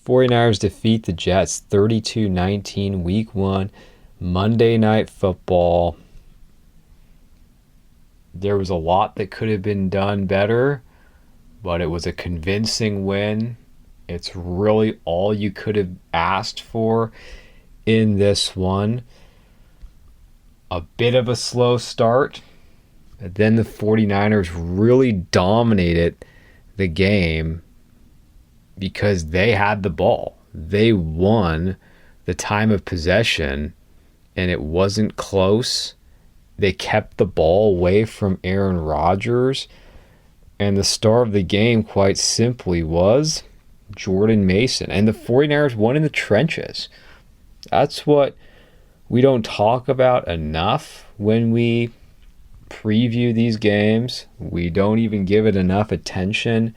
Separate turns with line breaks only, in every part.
49ers defeat the Jets 32-19 week 1, Monday Night Football. There was a lot that could have been done better, but it was a convincing win. It's really all you could have asked for in this one. A bit of a slow start. Then the 49ers really dominated the game because they had the ball. They won the time of possession, and it wasn't close. They kept the ball away from Aaron Rodgers, and the star of the game, quite simply, was Jordan Mason. And the 49ers won in the trenches. That's what we don't talk about enough when we preview these games. We don't even give it enough attention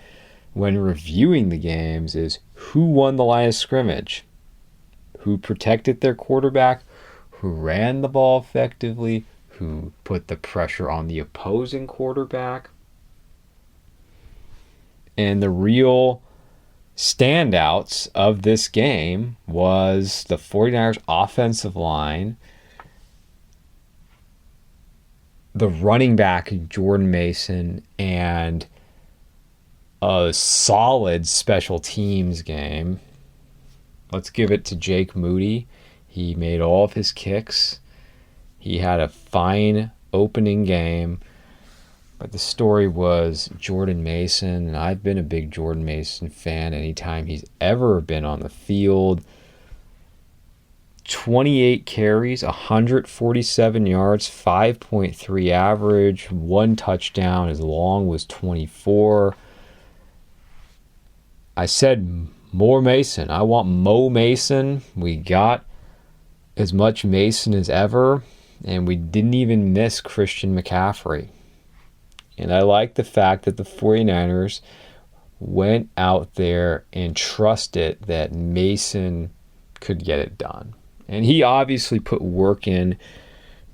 when reviewing the games, is who won the line of scrimmage, who protected their quarterback, who ran the ball effectively, who put the pressure on the opposing quarterback. And the real standouts of this game was the 49ers offensive line, the running back Jordan Mason, and a solid special teams game. Let's give it to Jake Moody. He made all of his kicks. He had a fine opening game. But the story was Jordan Mason, and I've been a big Jordan Mason fan anytime he's ever been on the field. 28 carries, 147 yards, 5.3 average, 1 touchdown. His long was 24. I said more Mason. I want Mo Mason. We got as much Mason as ever, and we didn't even miss Christian McCaffrey. And I like the fact that the 49ers went out there and trusted that Mason could get it done. And he obviously put work in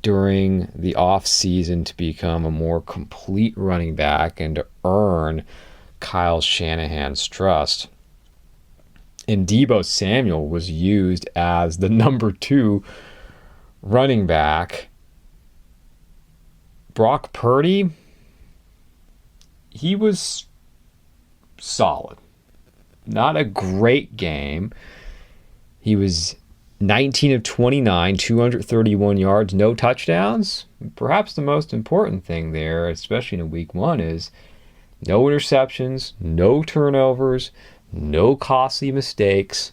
during the offseason to become a more complete running back and to earn Kyle Shanahan's trust. And Deebo Samuel was used as the number 2 running back. Brock Purdy, he was solid. Not a great game. He was 19 of 29, 231 yards, no touchdowns. Perhaps the most important thing there, especially in week 1, is no interceptions, no turnovers, no costly mistakes.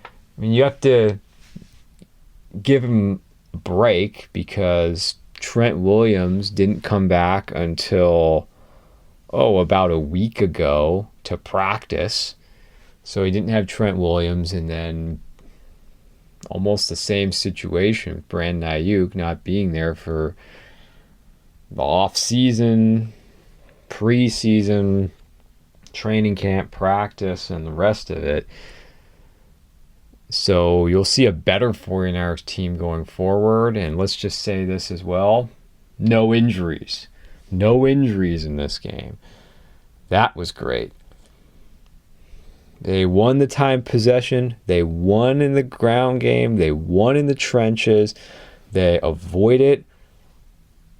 I mean, you have to give him a break because Trent Williams didn't come back until about a week ago to practice. So he didn't have Trent Williams, and then almost the same situation with Brandon Ayuk not being there for the off-season, preseason, training camp, practice, and the rest of it. So you'll see a better 49ers team going forward. And let's just say this as well. No injuries. No injuries in this game. That was great. They won the time possession. They won in the ground game. They won in the trenches. They avoided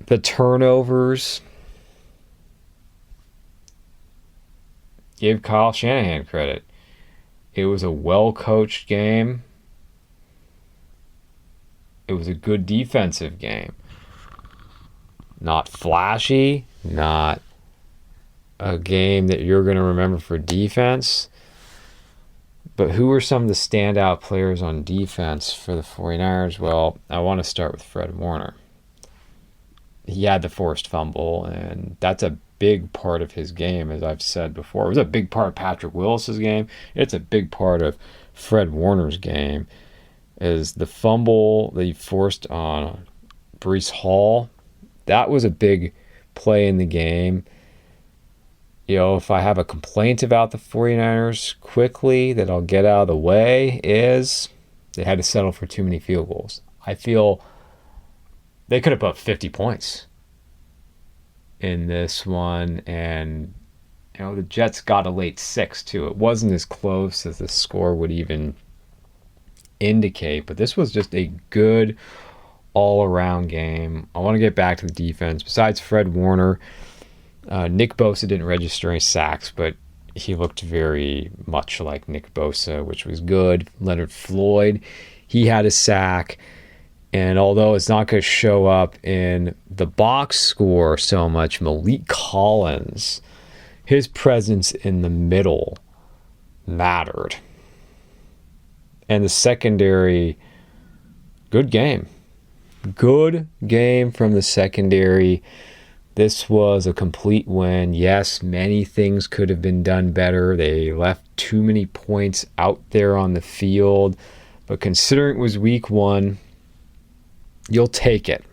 the turnovers. Give Kyle Shanahan credit. It was a well-coached game. It was a good defensive game. Not flashy, not a game that you're going to remember for defense. But who are some of the standout players on defense for the 49ers? Well, I want to start with Fred Warner. He had the forced fumble, and that's a big part of his game, as I've said before. It was a big part of Patrick Willis's game. It's a big part of Fred Warner's game, is the fumble that he forced on Breece Hall. That was a big play in the game. You know, if I have a complaint about the 49ers quickly that I'll get out of the way, is they had to settle for too many field goals. I feel they could have put 50 points in this one, and The Jets got a late 6 too. It wasn't as close as the score would even indicate, but this was just a good all-around game. I want to get back to the defense. Besides Fred Warner, Nick Bosa didn't register any sacks, but he looked very much like Nick Bosa, which was good. Leonard Floyd, he had a sack. And although it's not going to show up in the box score so much, Malik Collins, his presence in the middle mattered. And the secondary, good game. Good game from the secondary. This was a complete win. Yes, many things could have been done better. They left too many points out there on the field. But considering it was week 1, you'll take it.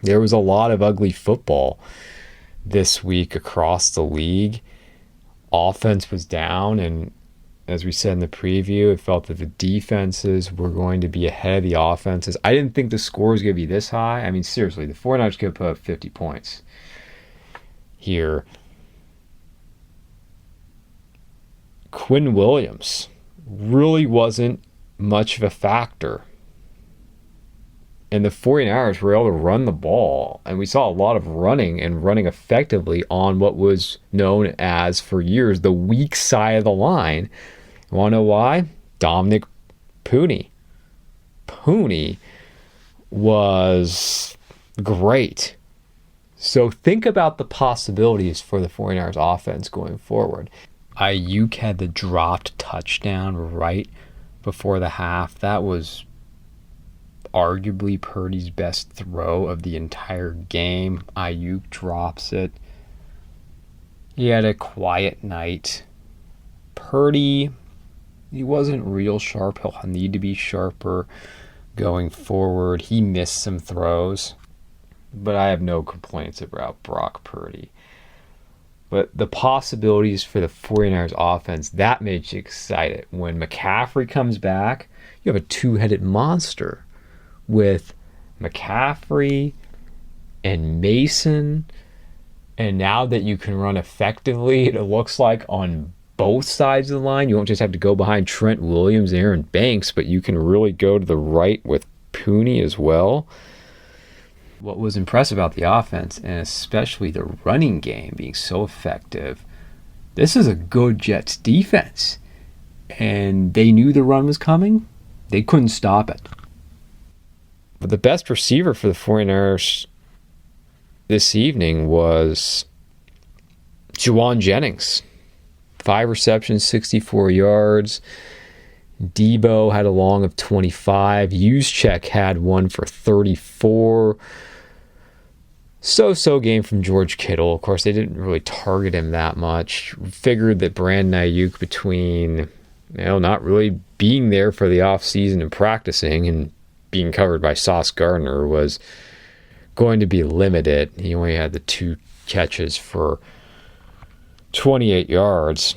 There was a lot of ugly football this week across the league. Offense was down, and as we said in the preview, it felt that the defenses were going to be ahead of the offenses. I didn't think the score was going to be this high. I mean, seriously, the 49ers could put up 50 points here. Quinn Williams really wasn't much of a factor. And the 49ers were able to run the ball. And we saw a lot of running and running effectively on what was known as, for years, the weak side of the line. You want to know why? Dominic Puni. Puni was great. So think about the possibilities for the 49ers offense going forward. Ayuk had the dropped touchdown right before the half. That was arguably Purdy's best throw of the entire game. Ayuk drops it. He had a quiet night. Purdy, he wasn't real sharp. He'll need to be sharper going forward. He missed some throws, but I have no complaints about Brock Purdy. But the possibilities for the 49ers offense, that made you excited. When McCaffrey comes back, you have a two-headed monster with McCaffrey and Mason. And now that you can run effectively, it looks like on both sides of the line, you won't just have to go behind Trent Williams, Aaron Banks, but you can really go to the right with Puni as well. What was impressive about the offense, and especially the running game being so effective, this is a good Jets defense. And they knew the run was coming. They couldn't stop it. But the best receiver for the 49ers this evening was Juwan Jennings. 5 receptions, 64 yards. Debo had a long of 25. Juszczyk had one for 34. So-so game from George Kittle. Of course, they didn't really target him that much. Figured that Brandon Ayuk, between not really being there for the offseason and practicing and being covered by Sauce Gardner, was going to be limited. He only had the 2 catches for 28 yards.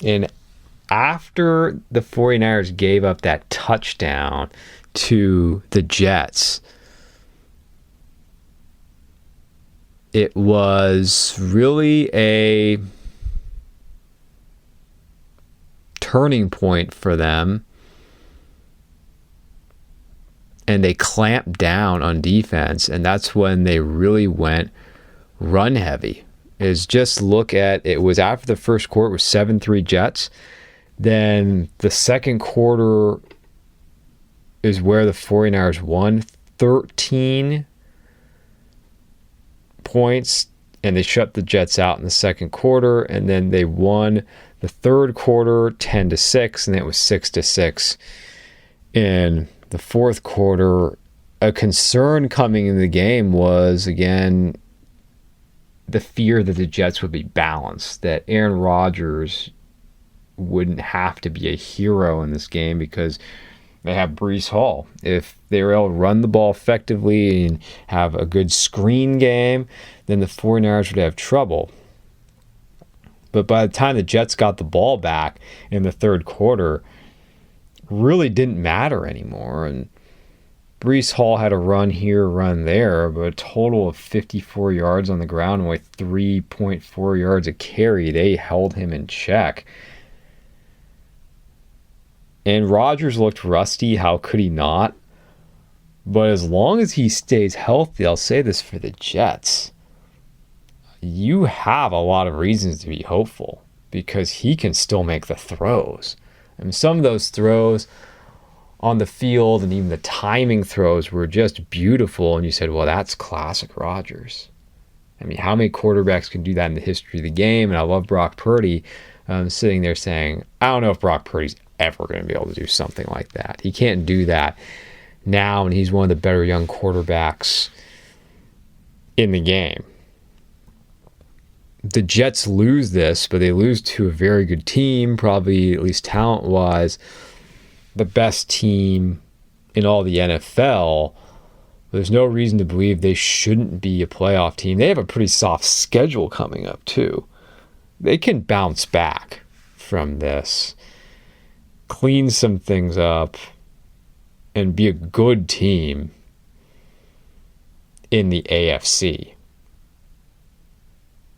And after the 49ers gave up that touchdown to the Jets, it was really a turning point for them. And they clamped down on defense, and that's when they really went run heavy. Is just look at, it was after the first quarter, it was 7-3 Jets. Then the second quarter is where the 49ers won 13 points, and they shut the Jets out in the second quarter, and then they won the third quarter 10-6, and it was 6-6 in the fourth quarter. A concern coming in the game was, again, the fear that the Jets would be balanced, that Aaron Rodgers wouldn't have to be a hero in this game because they have Breece Hall. If they were able to run the ball effectively and have a good screen game, then the 49ers would have trouble. But by the time the Jets got the ball back in the third quarter, really didn't matter anymore. And Breece Hall had a run here, run there, but a total of 54 yards on the ground with 3.4 yards a carry. They held him in check. And Rodgers looked rusty. How could he not? But as long as he stays healthy, I'll say this for the Jets, you have a lot of reasons to be hopeful because he can still make the throws. I mean, some of those throws on the field and even the timing throws were just beautiful. And you said, well, that's classic Rodgers. I mean, how many quarterbacks can do that in the history of the game? And I love Brock Purdy sitting there saying, I don't know if Brock Purdy's ever going to be able to do something like that. He can't do that now, and he's one of the better young quarterbacks in the game. The Jets lose this, but they lose to a very good team, probably at least talent-wise, the best team in all the NFL. There's no reason to believe they shouldn't be a playoff team. They have a pretty soft schedule coming up, too. They can bounce back from this, clean some things up, and be a good team in the AFC.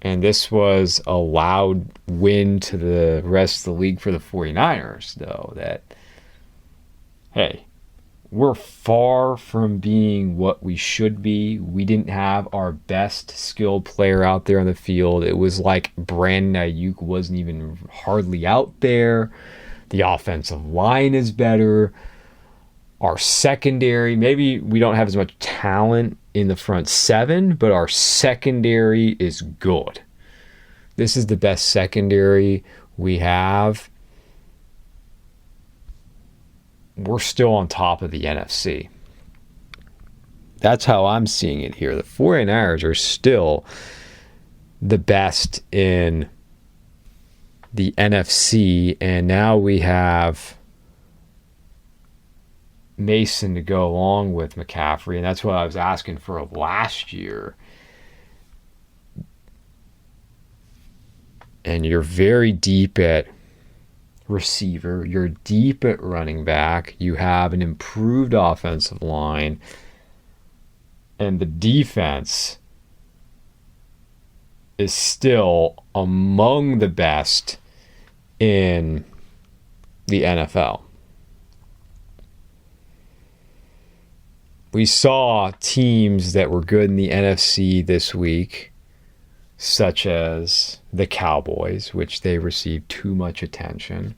And this was a loud win to the rest of the league for the 49ers, though, that, hey, we're far from being what we should be. We didn't have our best skilled player out there on the field. It was like Brandon Ayuk wasn't even hardly out there. The offensive line is better. Our secondary, maybe we don't have as much talent in the front seven, but our secondary is good. This is the best secondary we have. We're still on top of the NFC. That's how I'm seeing it here. The 49ers are still the best in the NFC, and now we have Mason to go along with McCaffrey, and that's what I was asking for last year. And you're very deep at receiver, you're deep at running back, you have an improved offensive line, and the defense is still among the best in the NFL. We saw teams that were good in the NFC this week, such as the Cowboys, which they received too much attention,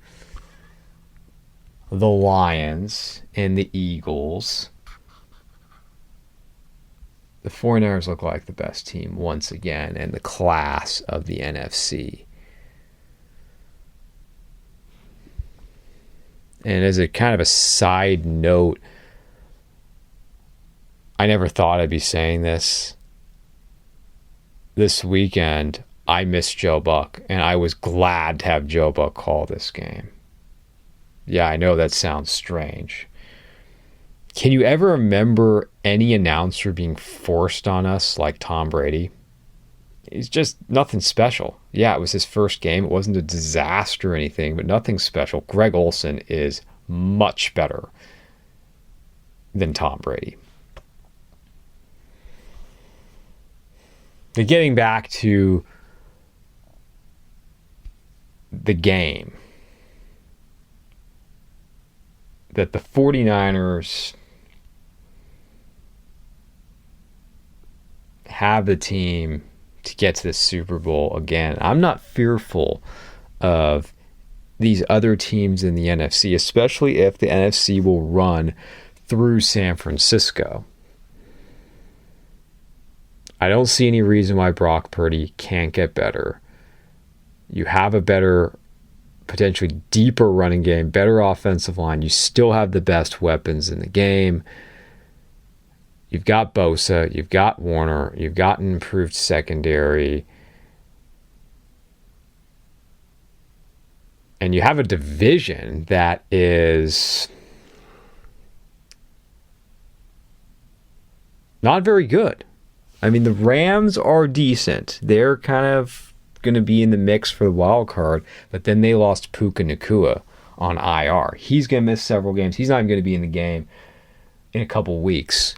the Lions, and the Eagles. The 49ers look like the best team once again in the class of the NFC. And as a kind of a side note, I never thought I'd be saying this. This weekend, I missed Joe Buck, and I was glad to have Joe Buck call this game. Yeah, I know that sounds strange. Can you ever remember any announcer being forced on us like Tom Brady? He's just nothing special. Yeah, it was his first game. It wasn't a disaster or anything, but nothing special. Greg Olsen is much better than Tom Brady. But getting back to the game, that the 49ers have the team to get to the Super Bowl again. I'm not fearful of these other teams in the NFC, especially if the NFC will run through San Francisco. I don't see any reason why Brock Purdy can't get better. You have a better, potentially deeper running game, better offensive line. You still have the best weapons in the game. You've got Bosa, you've got Warner, you've got an improved secondary. And you have a division that is not very good. I mean, the Rams are decent. They're kind of going to be in the mix for the wild card, but then they lost Puka Nacua on IR. He's going to miss several games. He's not even going to be in the game. in a couple weeks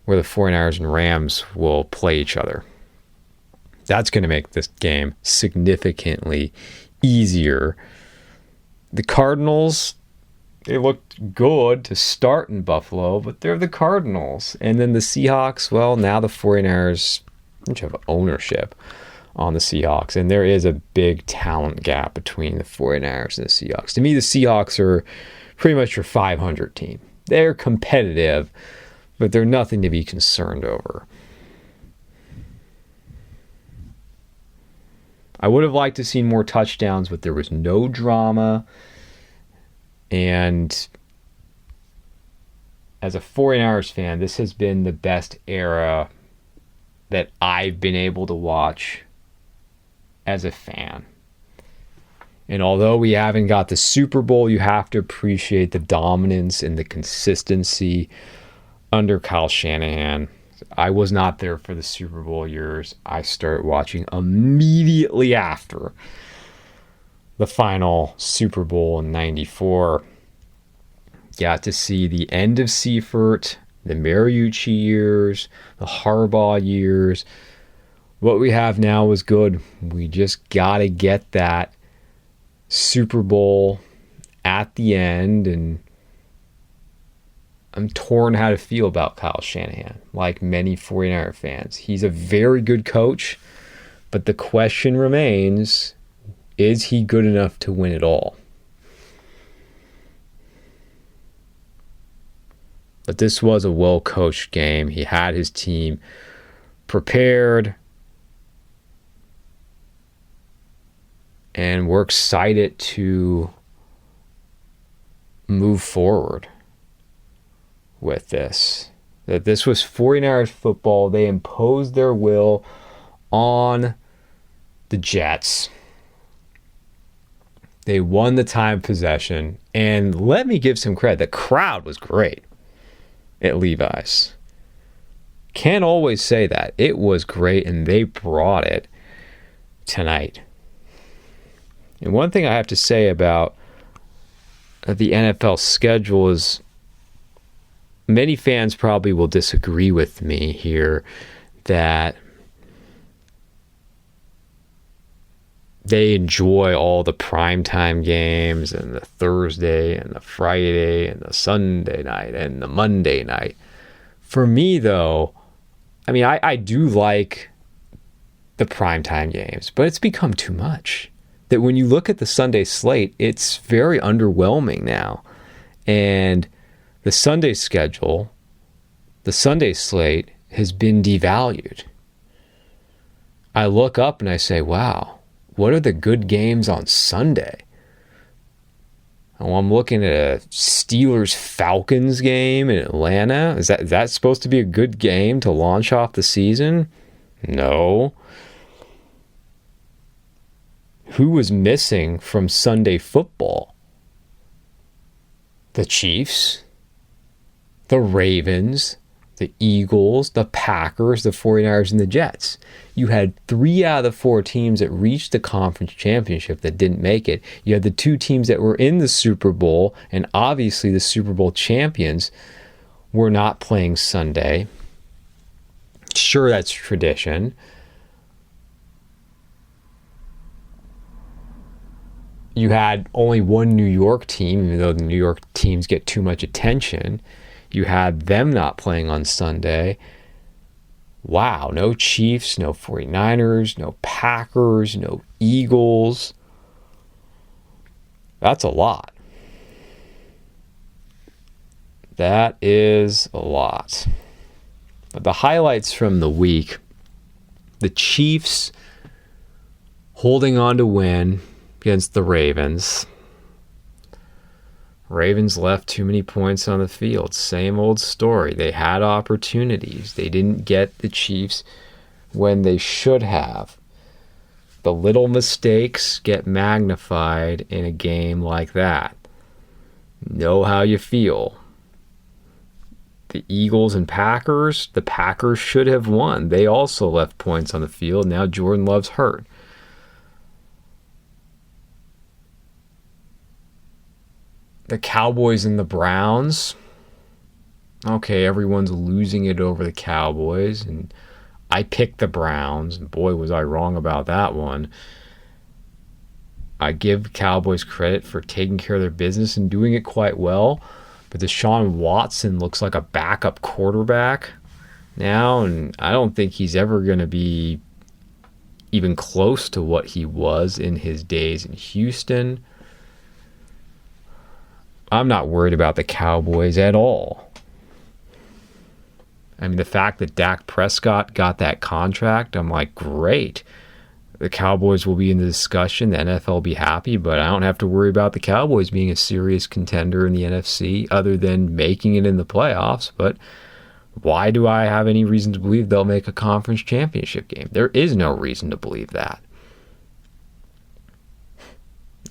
where the 49ers and Rams will play each other. That's going to make this game significantly easier. The Cardinals, they looked good to start in Buffalo, but they're the Cardinals. And then the Seahawks, well, now the 49ers have ownership on the Seahawks. And there is a big talent gap between the 49ers and the Seahawks. To me, the Seahawks are pretty much your 500 team. They're competitive, but they're nothing to be concerned over. I would have liked to see more touchdowns, but there was no drama. And as a 49ers fan, this has been the best era that I've been able to watch as a fan. And although we haven't got the Super Bowl, you have to appreciate the dominance and the consistency under Kyle Shanahan. I was not there for the Super Bowl years. I started watching immediately after the final Super Bowl in '94. Got to see the end of Seifert, the Mariucci years, the Harbaugh years. What we have now was good. We just got to get that Super Bowl at the end, and I'm torn how to feel about Kyle Shanahan, like many 49er fans. He's a very good coach, but the question remains, is he good enough to win it all? But this was a well-coached game. He had his team prepared, and we're excited to move forward with this. That this was 49ers football. They imposed their will on the Jets. They won the time of possession. And let me give some credit. The crowd was great at Levi's. Can't always say that. It was great, and they brought it tonight. And one thing I have to say about the NFL schedule is many fans probably will disagree with me here that they enjoy all the primetime games and the Thursday and the Friday and the Sunday night and the Monday night. For me, though, I mean, I do like the primetime games, but it's become too much. That when you look at the Sunday slate, it's very underwhelming now. And the Sunday schedule, the Sunday slate has been devalued. I look up and I say, wow, what are the good games on Sunday? Oh, I'm looking at a Steelers-Falcons game in Atlanta. Is that supposed to be a good game to launch off the season? No. Who was missing from Sunday football? The Chiefs, the Ravens, the Eagles, the Packers, the 49ers, and the Jets. You had 3 out of the 4 teams that reached the conference championship that didn't make it. You had the 2 teams that were in the Super Bowl, and obviously the Super Bowl champions were not playing Sunday. Sure, that's tradition. You had only one New York team, even though the New York teams get too much attention. You had them not playing on Sunday. Wow, no Chiefs, no 49ers, no Packers, no Eagles. That's a lot. That is a lot. But the highlights from the week, the Chiefs holding on to win against the Ravens. Ravens left too many points on the field. Same old story. They had opportunities. They didn't get the Chiefs when they should have. The little mistakes get magnified in a game like that. Know how you feel. The Eagles and Packers, the Packers should have won. They also left points on the field. Now Jordan Love's hurt. The Cowboys and the Browns. Okay, everyone's losing it over the Cowboys, and I picked the Browns, and boy, was I wrong about that one. I give Cowboys credit for taking care of their business and doing it quite well, but Deshaun Watson looks like a backup quarterback now, and I don't think he's ever going to be even close to what he was in his days in Houston. I'm not worried about the Cowboys at all. I mean, the fact that Dak Prescott got that contract, I'm like, great. The Cowboys will be in the discussion. The NFL will be happy, but I don't have to worry about the Cowboys being a serious contender in the NFC other than making it in the playoffs. But why do I have any reason to believe they'll make a conference championship game? There is no reason to believe that.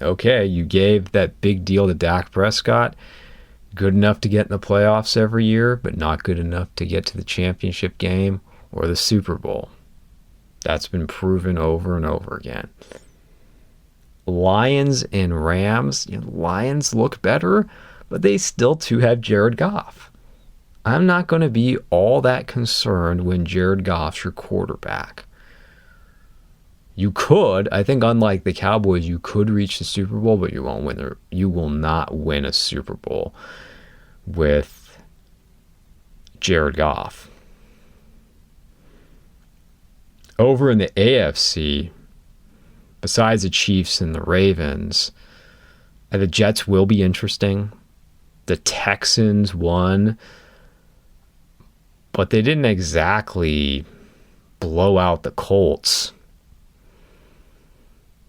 Okay, you gave that big deal to Dak Prescott. Good enough to get in the playoffs every year, but not good enough to get to the championship game or the Super Bowl. That's been proven over and over again. Lions and Rams. Lions look better, but they still too have Jared Goff. I'm not going to be all that concerned when Jared Goff's your quarterback. You could, I think, unlike the Cowboys, you could reach the Super Bowl, but you won't win. You will not win a Super Bowl with Jared Goff. Over in the AFC, besides the Chiefs and the Ravens, the Jets will be interesting. The Texans won, but they didn't exactly blow out the Colts.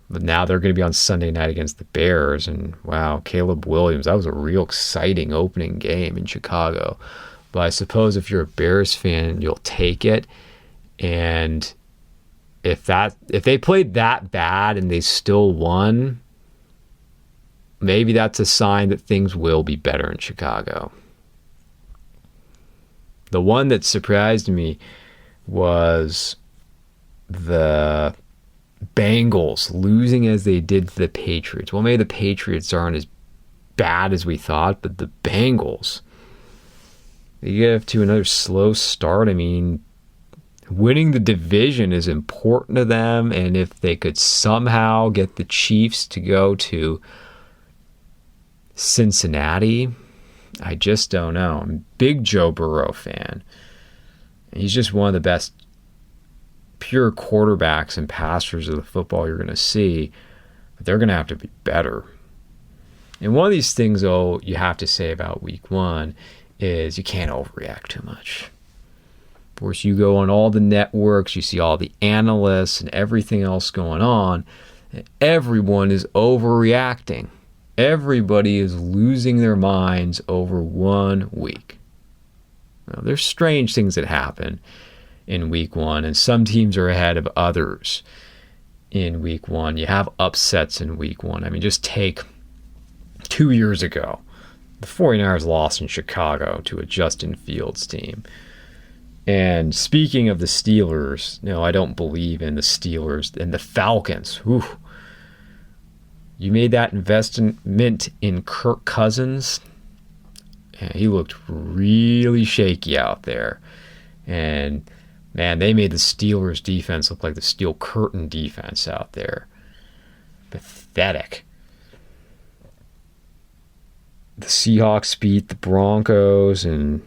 But now they're going to be on Sunday night against the Bears. And wow, Caleb Williams, that was a real exciting opening game in Chicago. But I suppose if you're a Bears fan, you'll take it. And if they played that bad and they still won, maybe that's a sign that things will be better in Chicago. The one that surprised me was the Bengals losing as they did to the Patriots. Well, maybe the Patriots aren't as bad as we thought, but the Bengals, they get off to another slow start. I mean, winning the division is important to them, and if they could somehow get the Chiefs to go to Cincinnati, I just don't know. I'm a big Joe Burrow fan. He's just one of the best pure quarterbacks and passers of the football you're going to see. But they're going to have to be better. And one of these things, though, you have to say about week one is you can't overreact too much. Of course, you go on all the networks, you see all the analysts and everything else going on, and everyone is overreacting. Everybody is losing their minds over 1 week. Now, there's strange things that happen in week one, and some teams are ahead of others in week one. You have upsets in week one. I mean, just take 2 years ago. The 49ers lost in Chicago to a Justin Fields team. And speaking of the Steelers, no, I don't believe in the Steelers and the Falcons. Whew. You made that investment in Kirk Cousins. And he looked really shaky out there. And man, they made the Steelers defense look like the Steel Curtain defense out there. Pathetic. The Seahawks beat the Broncos, and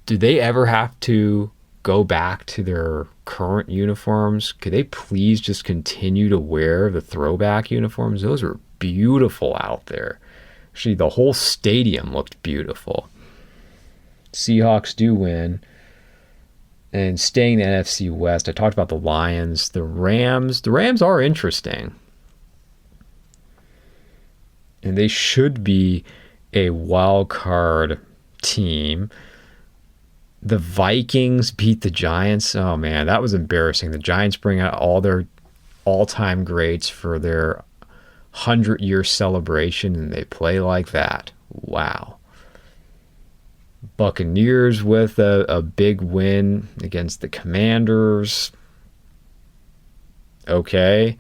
do they ever have to go back to their current uniforms? Could they please just continue to wear the throwback uniforms? Those were beautiful out there. Actually, the whole stadium looked beautiful. Seahawks do win. And staying in the NFC West, I talked about the Lions, the Rams. The Rams are interesting. And they should be a wild card team. The Vikings beat the Giants. Oh, man, that was embarrassing. The Giants bring out all their all-time greats for their 100-year celebration, and they play like that. Wow. Buccaneers with a big win against the Commanders. Okay.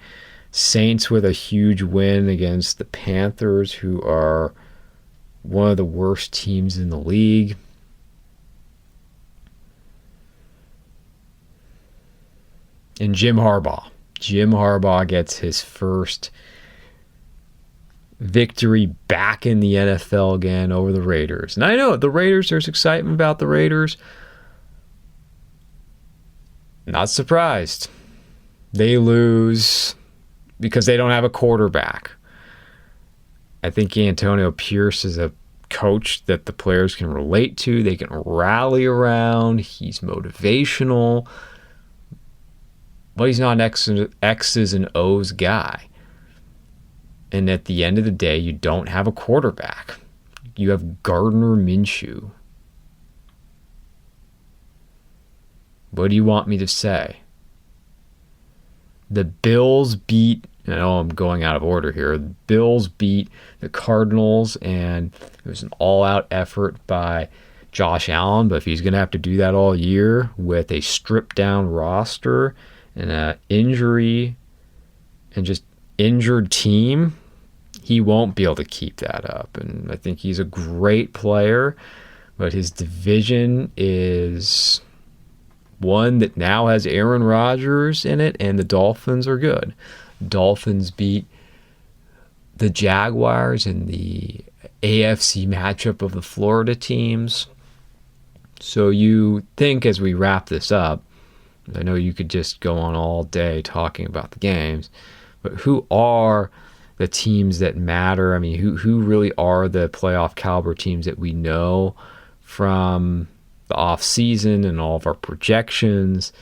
Saints with a huge win against the Panthers, who are one of the worst teams in the league. And Jim Harbaugh. Jim Harbaugh gets his first victory back in the NFL again over the Raiders. And I know the Raiders, there's excitement about the Raiders. Not surprised. They lose because they don't have a quarterback. I think Antonio Pierce is a coach that the players can relate to. They can rally around. He's motivational. But he's not an X's and O's guy. And at the end of the day, you don't have a quarterback. You have Gardner Minshew. What do you want me to say? The Bills beat, I know I'm going out of order here, the Bills beat the Cardinals, and it was an all-out effort by Josh Allen, but if he's going to have to do that all year with a stripped-down roster and an injury and just injured team, he won't be able to keep that up. And I think he's a great player, but his division is one that now has Aaron Rodgers in it, and the Dolphins are good. Dolphins beat the Jaguars in the AFC matchup of the Florida teams. So you think, as we wrap this up, I know you could just go on all day talking about the games, but who are the teams that matter? I mean, who really are the playoff caliber teams that we know from the off season and all of our projections?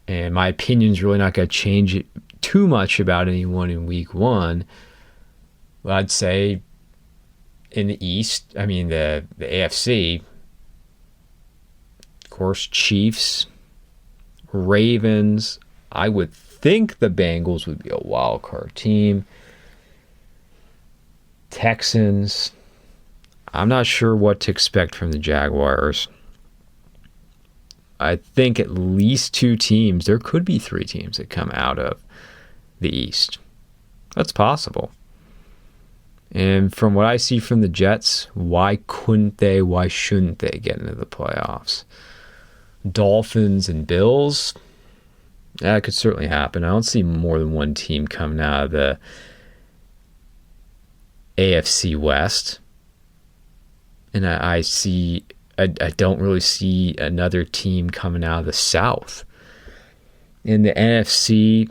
And my opinion's really not going to change it too much about anyone in week one. But I'd say in the East, I mean the AFC, of course, Chiefs, Ravens. I would think the Bengals would be a wild card team. Texans. I'm not sure what to expect from the Jaguars. I think at least two teams, there could be three teams that come out of the East. That's possible. And from what I see from the Jets, why couldn't they, why shouldn't they get into the playoffs? Dolphins and Bills, that could certainly happen. I don't see more than one team coming out of the AFC West. And I don't really see another team coming out of the South. In the NFC,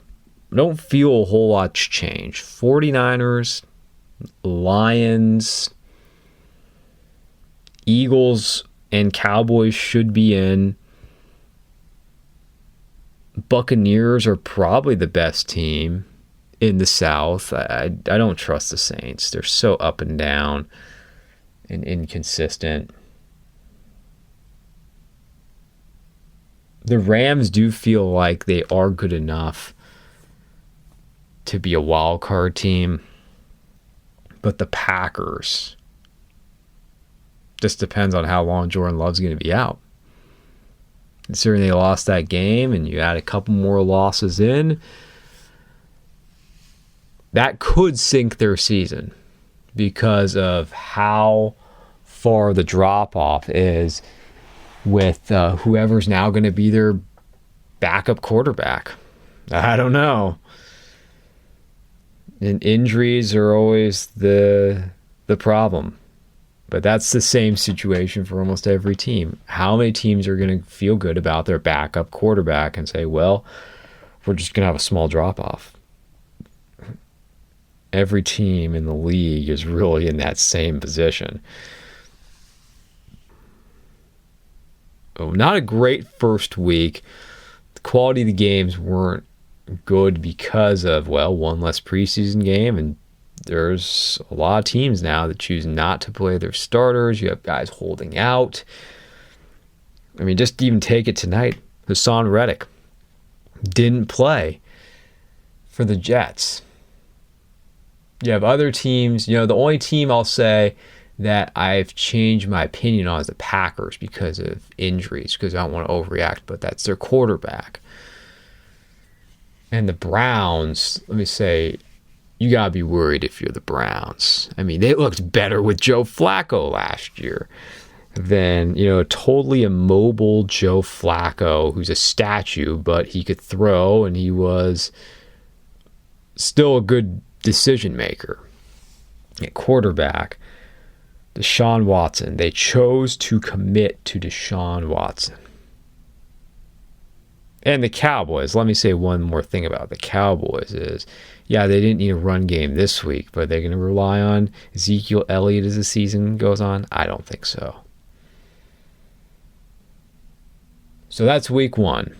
I don't feel a whole lot's changed. 49ers, Lions, Eagles, and Cowboys should be in. Buccaneers are probably the best team in the South. I don't trust the Saints. They're so up and down and inconsistent. The Rams do feel like they are good enough to be a wild card team. But the Packers, just depends on how long Jordan Love's going to be out. Considering they lost that game and you add a couple more losses in, that could sink their season because of how far the drop-off is with whoever's now going to be their backup quarterback. I don't know. And injuries are always the problem. But that's the same situation for almost every team. How many teams are going to feel good about their backup quarterback and say, well, we're just going to have a small drop-off? Every team in the league is really in that same position. Oh, not a great first week. The quality of the games weren't good because of, well, one less preseason game, and there's a lot of teams now that choose not to play their starters. You have guys holding out. I mean, just even take it tonight. Hassan Reddick didn't play for the Jets. You have other teams. The only team I'll say that I've changed my opinion on is the Packers because of injuries, because I don't want to overreact, but that's their quarterback. And the Browns, let me say, you got to be worried if you're the Browns. I mean, they looked better with Joe Flacco last year. than, totally immobile Joe Flacco, who's a statue, but he could throw and he was still a good decision maker. At quarterback, Deshaun Watson. They chose to commit to Deshaun Watson. And the Cowboys, let me say one more thing about the Cowboys is, yeah, they didn't need a run game this week, but they're going to rely on Ezekiel Elliott as the season goes on? I don't think so. So that's week 1.